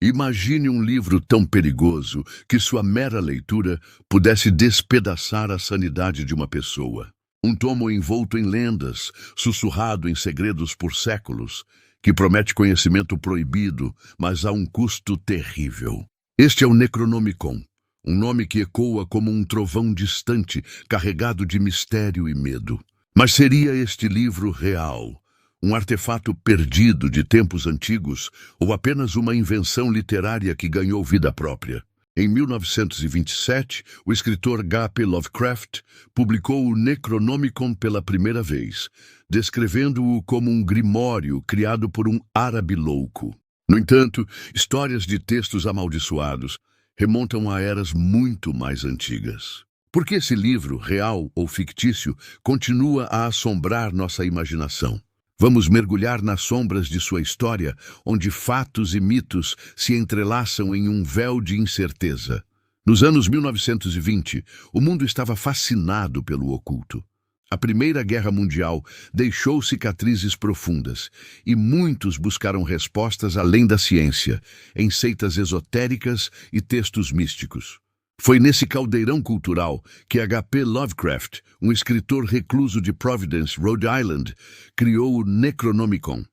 Imagine um livro tão perigoso que sua mera leitura pudesse despedaçar a sanidade de uma pessoa. Um tomo envolto em lendas, sussurrado em segredos por séculos, que promete conhecimento proibido, mas a um custo terrível. Este é o Necronomicon, um nome que ecoa como um trovão distante, carregado de mistério e medo. Mas seria este livro real? Um artefato perdido de tempos antigos ou apenas uma invenção literária que ganhou vida própria? Em 1927, o escritor H.P. Lovecraft publicou o Necronomicon pela primeira vez, descrevendo-o como um grimório criado por um árabe louco. No entanto, histórias de textos amaldiçoados remontam a eras muito mais antigas. Por que esse livro, real ou fictício, continua a assombrar nossa imaginação? Vamos mergulhar nas sombras de sua história, onde fatos e mitos se entrelaçam em um véu de incerteza. Nos anos 1920, o mundo estava fascinado pelo oculto. A Primeira Guerra Mundial deixou cicatrizes profundas, e muitos buscaram respostas além da ciência, em seitas esotéricas e textos místicos. Foi nesse caldeirão cultural que H.P. Lovecraft, um escritor recluso de Providence, Rhode Island, criou o Necronomicon.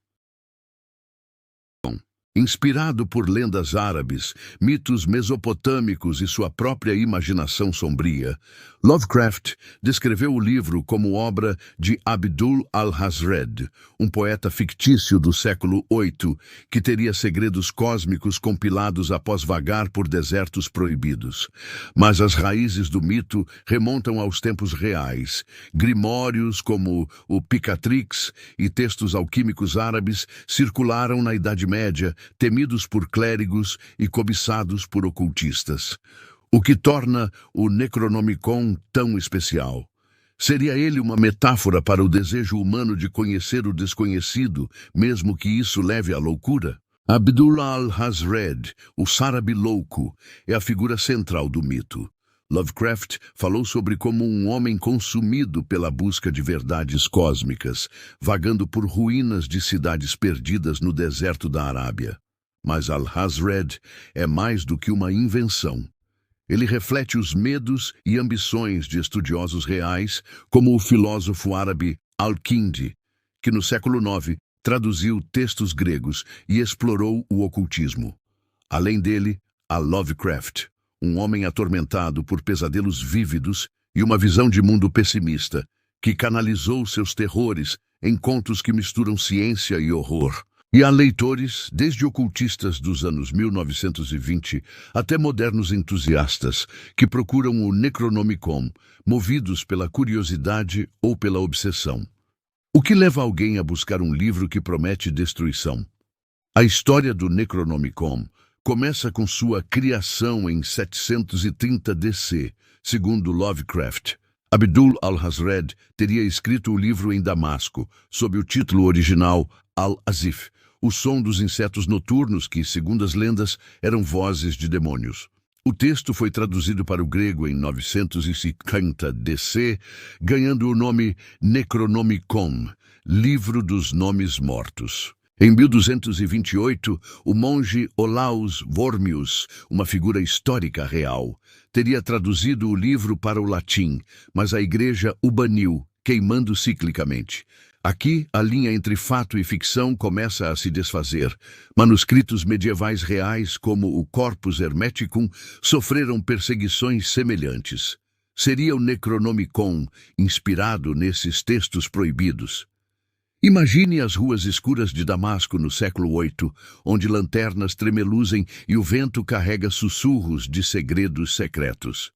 Inspirado por lendas árabes, mitos mesopotâmicos e sua própria imaginação sombria, Lovecraft descreveu o livro como obra de Abdul al-Hazred, um poeta fictício do século VIII que teria segredos cósmicos compilados após vagar por desertos proibidos. Mas as raízes do mito remontam aos tempos reais. Grimórios como o Picatrix e textos alquímicos árabes circularam na Idade Média, temidos por clérigos e cobiçados por ocultistas. O que torna o Necronomicon tão especial? Seria ele uma metáfora para o desejo humano de conhecer o desconhecido, mesmo que isso leve à loucura? Abdul al-Hazred, o sárabe louco, é a figura central do mito. Lovecraft falou sobre como um homem consumido pela busca de verdades cósmicas, vagando por ruínas de cidades perdidas no deserto da Arábia. Mas Al-Hazred é mais do que uma invenção. Ele reflete os medos e ambições de estudiosos reais, como o filósofo árabe Al-Kindi, que no século IX traduziu textos gregos e explorou o ocultismo. Além dele, há Lovecraft, um homem atormentado por pesadelos vívidos e uma visão de mundo pessimista, que canalizou seus terrores em contos que misturam ciência e horror. E há leitores, desde ocultistas dos anos 1920 até modernos entusiastas, que procuram o Necronomicon, movidos pela curiosidade ou pela obsessão. O que leva alguém a buscar um livro que promete destruição? A história do Necronomicon começa com sua criação em 730 DC, segundo Lovecraft. Abdul al-Hazred teria escrito o livro em Damasco, sob o título original Al-Azif, o som dos insetos noturnos que, segundo as lendas, eram vozes de demônios. O texto foi traduzido para o grego em 950 DC, ganhando o nome Necronomicon, Livro dos Nomes Mortos. Em 1228, o monge Olaus Wormius, uma figura histórica real, teria traduzido o livro para o latim, mas a igreja o baniu, queimando ciclicamente. Aqui, a linha entre fato e ficção começa a se desfazer. Manuscritos medievais reais, como o Corpus Hermeticum, sofreram perseguições semelhantes. Seria o Necronomicon inspirado nesses textos proibidos? Imagine as ruas escuras de Damasco no século VIII, onde lanternas tremeluzem e o vento carrega sussurros de segredos secretos.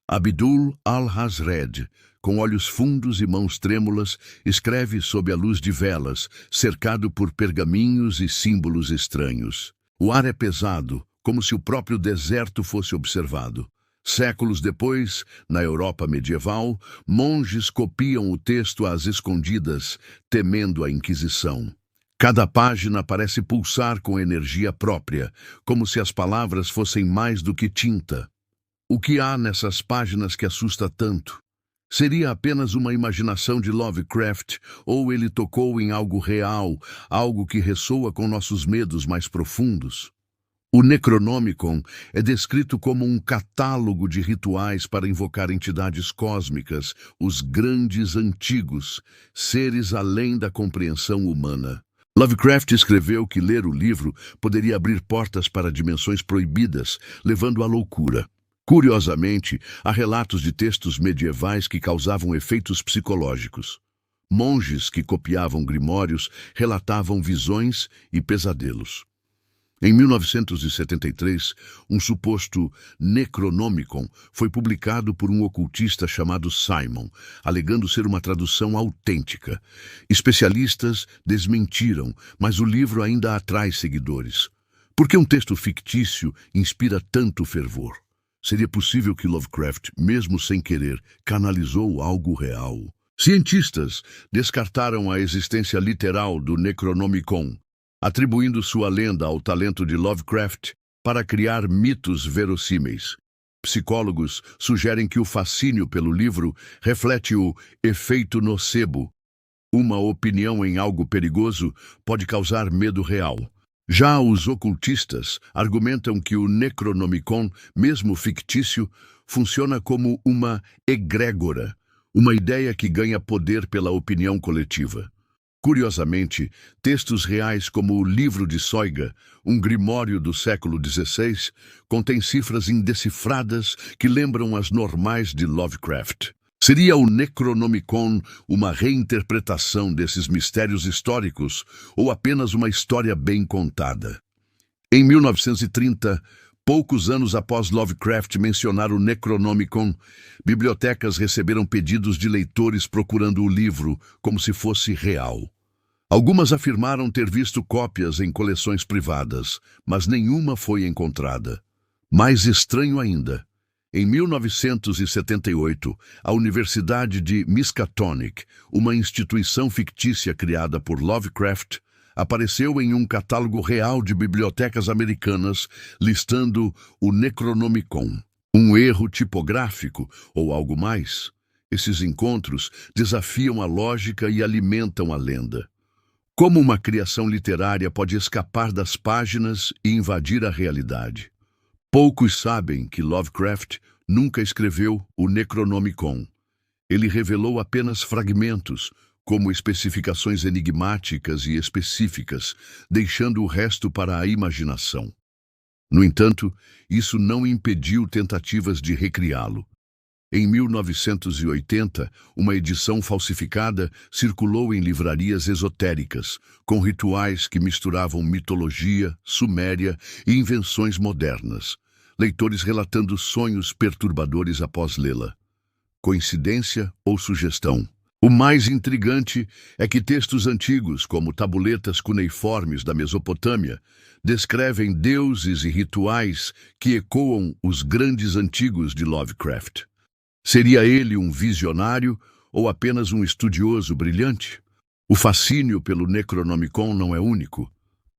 Abdul al-Hazred, com olhos fundos e mãos trêmulas, escreve sob a luz de velas, cercado por pergaminhos e símbolos estranhos. O ar é pesado, como se o próprio deserto fosse observado. Séculos depois, na Europa medieval, monges copiam o texto às escondidas, temendo a Inquisição. Cada página parece pulsar com energia própria, como se as palavras fossem mais do que tinta. O que há nessas páginas que assusta tanto? Seria apenas uma imaginação de Lovecraft, ou ele tocou em algo real, algo que ressoa com nossos medos mais profundos? O Necronomicon é descrito como um catálogo de rituais para invocar entidades cósmicas, os grandes antigos, seres além da compreensão humana. Lovecraft escreveu que ler o livro poderia abrir portas para dimensões proibidas, levando à loucura. Curiosamente, há relatos de textos medievais que causavam efeitos psicológicos. Monges que copiavam grimórios relatavam visões e pesadelos. Em 1973, um suposto Necronomicon foi publicado por um ocultista chamado Simon, alegando ser uma tradução autêntica. Especialistas desmentiram, mas o livro ainda atrai seguidores. Por que um texto fictício inspira tanto fervor? Seria possível que Lovecraft, mesmo sem querer, canalizou algo real? Cientistas descartaram a existência literal do Necronomicon, atribuindo sua lenda ao talento de Lovecraft para criar mitos verossímeis. Psicólogos sugerem que o fascínio pelo livro reflete o efeito nocebo. Uma opinião em algo perigoso pode causar medo real. Já os ocultistas argumentam que o Necronomicon, mesmo fictício, funciona como uma egrégora, uma ideia que ganha poder pela opinião coletiva. Curiosamente, textos reais como o Livro de Soiga, um grimório do século XVI, contém cifras indecifradas que lembram as normais de Lovecraft. Seria o Necronomicon uma reinterpretação desses mistérios históricos ou apenas uma história bem contada? Em 1930, poucos anos após Lovecraft mencionar o Necronomicon, bibliotecas receberam pedidos de leitores procurando o livro como se fosse real. Algumas afirmaram ter visto cópias em coleções privadas, mas nenhuma foi encontrada. Mais estranho ainda, em 1978, a Universidade de Miskatonic, uma instituição fictícia criada por Lovecraft, apareceu em um catálogo real de bibliotecas americanas listando o Necronomicon. Um erro tipográfico ou algo mais? Esses encontros desafiam a lógica e alimentam a lenda. Como uma criação literária pode escapar das páginas e invadir a realidade? Poucos sabem que Lovecraft nunca escreveu o Necronomicon. Ele revelou apenas fragmentos, como especificações enigmáticas e específicas, deixando o resto para a imaginação. No entanto, isso não impediu tentativas de recriá-lo. Em 1980, uma edição falsificada circulou em livrarias esotéricas, com rituais que misturavam mitologia, suméria e invenções modernas, leitores relatando sonhos perturbadores após lê-la. Coincidência ou sugestão? O mais intrigante é que textos antigos, como tabuletas cuneiformes da Mesopotâmia, descrevem deuses e rituais que ecoam os grandes antigos de Lovecraft. Seria ele um visionário ou apenas um estudioso brilhante? O fascínio pelo Necronomicon não é único.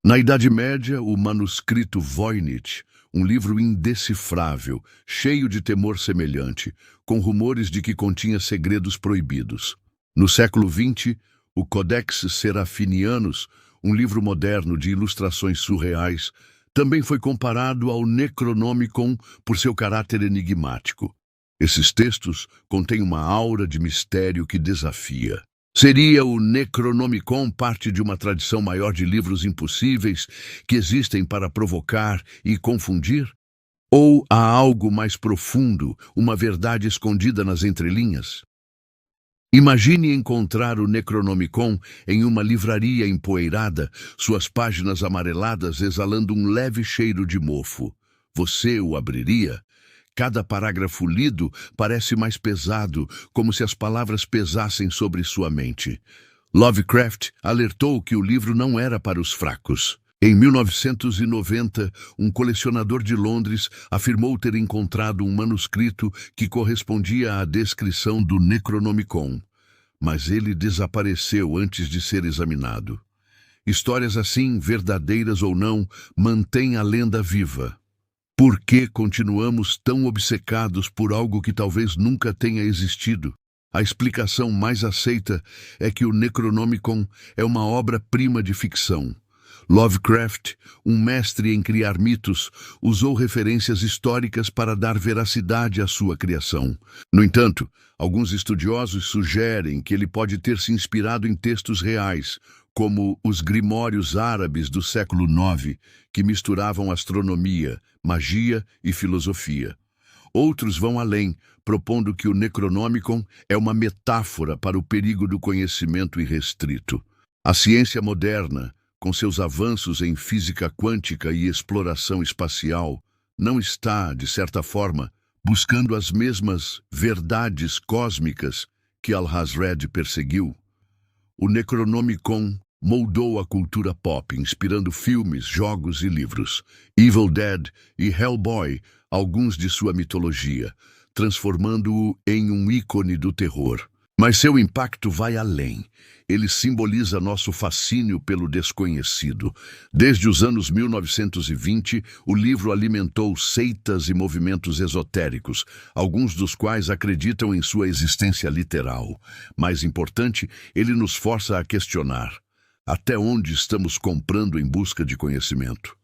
Na Idade Média, o manuscrito Voynich, um livro indecifrável, cheio de temor semelhante, com rumores de que continha segredos proibidos. No século XX, o Codex Serafinianus, um livro moderno de ilustrações surreais, também foi comparado ao Necronomicon por seu caráter enigmático. Esses textos contêm uma aura de mistério que desafia. Seria o Necronomicon parte de uma tradição maior de livros impossíveis que existem para provocar e confundir? Ou há algo mais profundo, uma verdade escondida nas entrelinhas? Imagine encontrar o Necronomicon em uma livraria empoeirada, suas páginas amareladas exalando um leve cheiro de mofo. Você o abriria? Cada parágrafo lido parece mais pesado, como se as palavras pesassem sobre sua mente. Lovecraft alertou que o livro não era para os fracos. Em 1990, um colecionador de Londres afirmou ter encontrado um manuscrito que correspondia à descrição do Necronomicon, mas ele desapareceu antes de ser examinado. Histórias assim, verdadeiras ou não, mantêm a lenda viva. Por que continuamos tão obcecados por algo que talvez nunca tenha existido? A explicação mais aceita é que o Necronomicon é uma obra-prima de ficção. Lovecraft, um mestre em criar mitos, usou referências históricas para dar veracidade à sua criação. No entanto, alguns estudiosos sugerem que ele pode ter se inspirado em textos reais, como os grimórios árabes do século IX, que misturavam astronomia, magia e filosofia. Outros vão além, propondo que o Necronomicon é uma metáfora para o perigo do conhecimento irrestrito. A ciência moderna, com seus avanços em física quântica e exploração espacial, não está, de certa forma, buscando as mesmas verdades cósmicas que Alhazred perseguiu. O Necronomicon moldou a cultura pop, inspirando filmes, jogos e livros. Evil Dead e Hellboy, alguns de sua mitologia, transformando-o em um ícone do terror. Mas seu impacto vai além. Ele simboliza nosso fascínio pelo desconhecido. Desde os anos 1920, o livro alimentou seitas e movimentos esotéricos, alguns dos quais acreditam em sua existência literal. Mais importante, ele nos força a questionar: até onde estamos comprando em busca de conhecimento?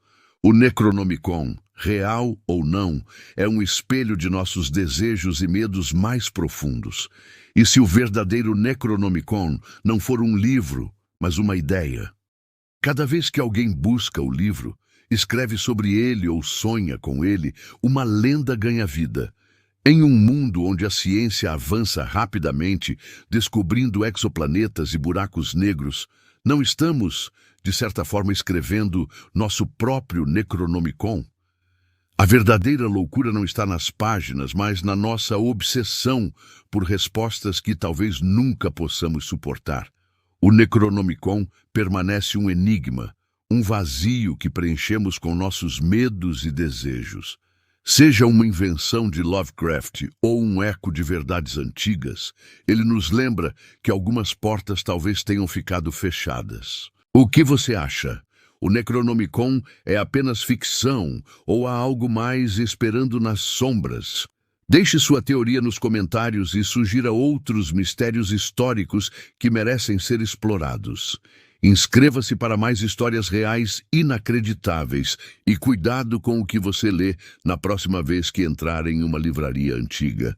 O Necronomicon, real ou não, é um espelho de nossos desejos e medos mais profundos. E se o verdadeiro Necronomicon não for um livro, mas uma ideia? Cada vez que alguém busca o livro, escreve sobre ele ou sonha com ele, uma lenda ganha vida. Em um mundo onde a ciência avança rapidamente, descobrindo exoplanetas e buracos negros, não estamos, de certa forma, escrevendo nosso próprio Necronomicon? A verdadeira loucura não está nas páginas, mas na nossa obsessão por respostas que talvez nunca possamos suportar. O Necronomicon permanece um enigma, um vazio que preenchemos com nossos medos e desejos. Seja uma invenção de Lovecraft ou um eco de verdades antigas, ele nos lembra que algumas portas talvez tenham ficado fechadas. O que você acha? O Necronomicon é apenas ficção ou há algo mais esperando nas sombras? Deixe sua teoria nos comentários e sugira outros mistérios históricos que merecem ser explorados. Inscreva-se para mais histórias reais inacreditáveis e cuidado com o que você lê na próxima vez que entrar em uma livraria antiga.